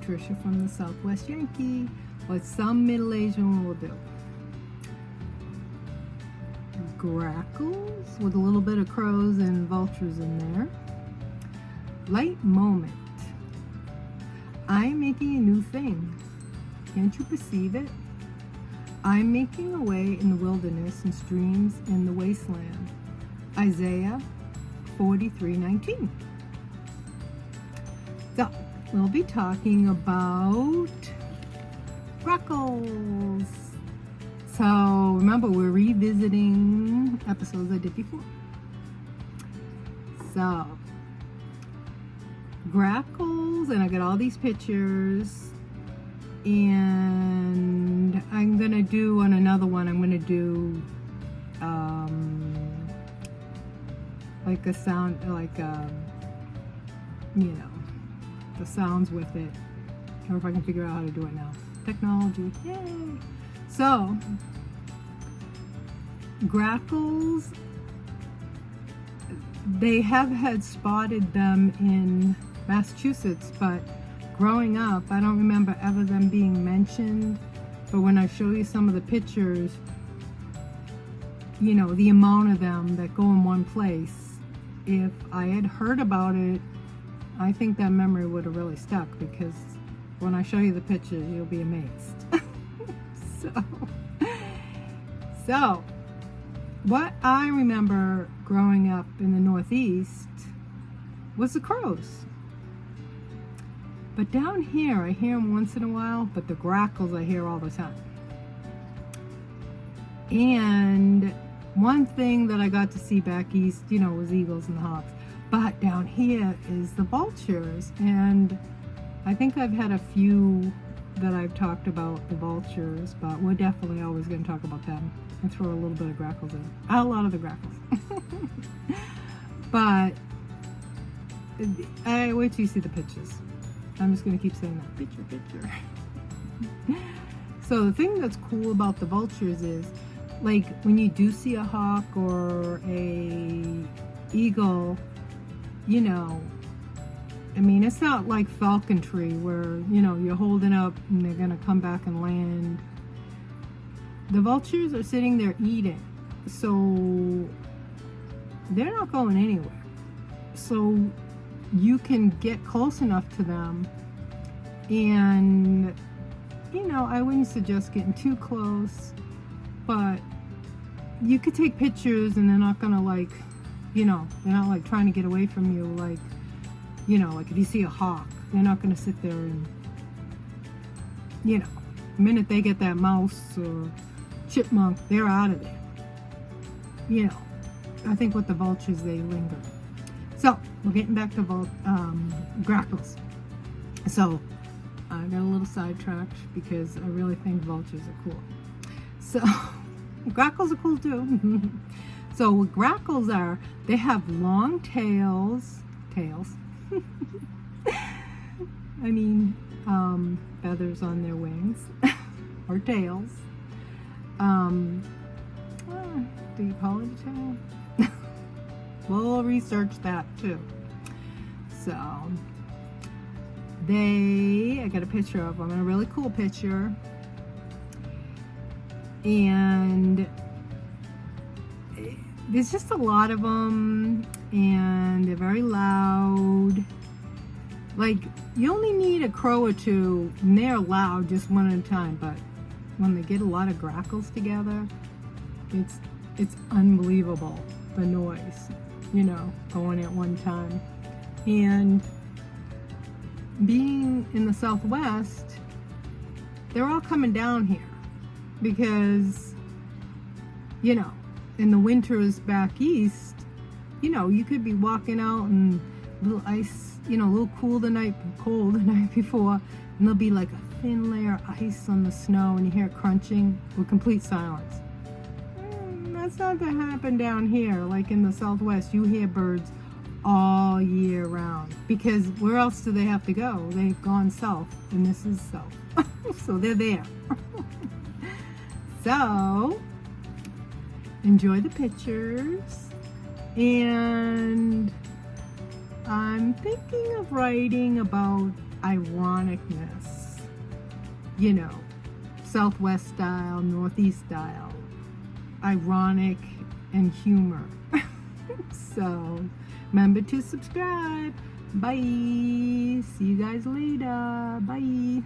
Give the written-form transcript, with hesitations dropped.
Patricia from the Southwest Yankee. What some middle-aged woman will do. Grackles with a little bit of crows and vultures in there. Light moment. I'm making a new thing. Can't you perceive it? I'm making a way in the wilderness and streams in the wasteland. Isaiah 43:19. So, we'll be talking about grackles. So, remember, we're revisiting episodes I did before. So, grackles, and I got all these pictures, and I'm going to do on another one, I'm going to do like a sound, like you know, the sounds with it, or if I can figure out how to do it now. Technology, yay! So, grackles, they have had spotted them in Massachusetts, but growing up, I don't remember ever them being mentioned. But when I show you some of the pictures, you know, the amount of them that go in one place, if I had heard about it, I think that memory would have really stuck, because when I show you the pictures, you'll be amazed. So, what I remember growing up in the Northeast was the crows. But down here, I hear them once in a while, but the grackles I hear all the time. And one thing that I got to see back east, you know, was eagles and the hawks. But down here is the vultures. And I think I've had a few that I've talked about the vultures, but we're definitely always going to talk about them and throw a little bit of grackles in. A lot of the grackles. But wait till you see the pictures. I'm just going to keep saying that. Picture. So the thing that's cool about the vultures is, like, when you do see a hawk or a eagle, you know, I mean, it's not like falconry where, you know, you're holding up and they're going to come back and land. The vultures are sitting there eating, so they're not going anywhere. So you can get close enough to them, and, you know, I wouldn't suggest getting too close, but you could take pictures and they're not going to, like, you know, they're not like trying to get away from you, like, you know, like if you see a hawk, they're not going to sit there and, you know, the minute they get that mouse or chipmunk, they're out of there. You know, I think with the vultures, they linger. So, we're getting back to grackles. So, I got a little sidetracked because I really think vultures are cool. So, grackles are cool too. So, what grackles are, they have long tails. I mean, feathers on their wings or tails. Do you call it a tail? We'll research that too. So, I got a picture of them, a really cool picture. And there's just a lot of them, and they're very loud. Like, you only need a crow or two, and they're loud just one at a time, but when they get a lot of grackles together, it's unbelievable, the noise, you know, going at one time. And being in the Southwest, they're all coming down here because, you know, in the winters back east, you know, you could be walking out and a little ice, you know, a little cold the night before, and there'll be like a thin layer of ice on the snow, and you hear it crunching with complete silence. That's not going to happen down here. Like in the Southwest, you hear birds all year round, because where else do they have to go? They've gone south, and this is south. So they're there. So enjoy the pictures, and I'm thinking of writing about ironicness. You know, Southwest style, Northeast style. Ironic and humor. So, remember to subscribe. Bye. See you guys later. Bye.